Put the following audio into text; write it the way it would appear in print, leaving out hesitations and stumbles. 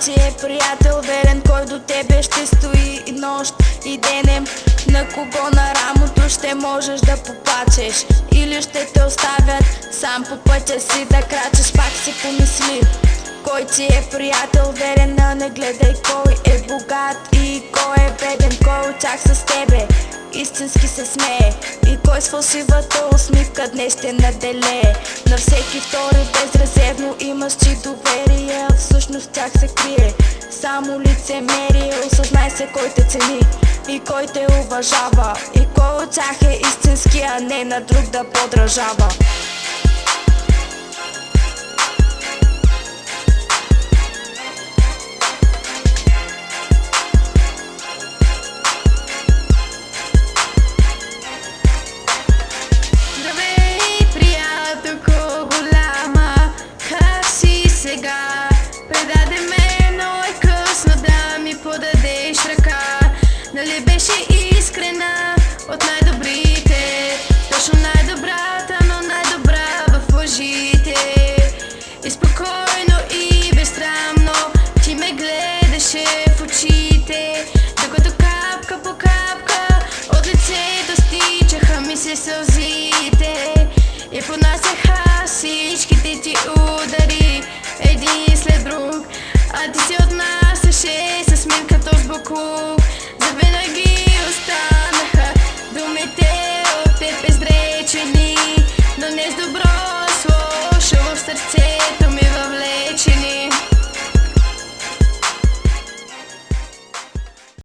ти е приятел верен, кой до тебе ще стои и нощ и денем. На кого на рамото ще можеш да поплачеш, или ще те оставят сам по пътя си да крачеш. Пак си помисли, кой ти е приятел верен, а не гледай кой е богат и кой е беден, кой от тях с тебе истински се смее и кой с фалшивата усмивка днес ще наделее. На всеки втори безрезервно имаш ти доверие, а всъщност тях се крие само лицемерие. Осъзнай се кой те цени и кой те уважава, и кой от тях е истински, а не на друг да подражава. Предаде ме, но е късно да ми подадеш ръка. Нали беше искрена от най-добрите, точно най-добрата, но най-добра в лъжите. И спокойно и безсрамно ти ме гледаше в очите, докато капка по капка от лицето стичаха ми се сълзите и понасяха всичките ти удари един след друг, а ти се отнасяше с мин като с буклук.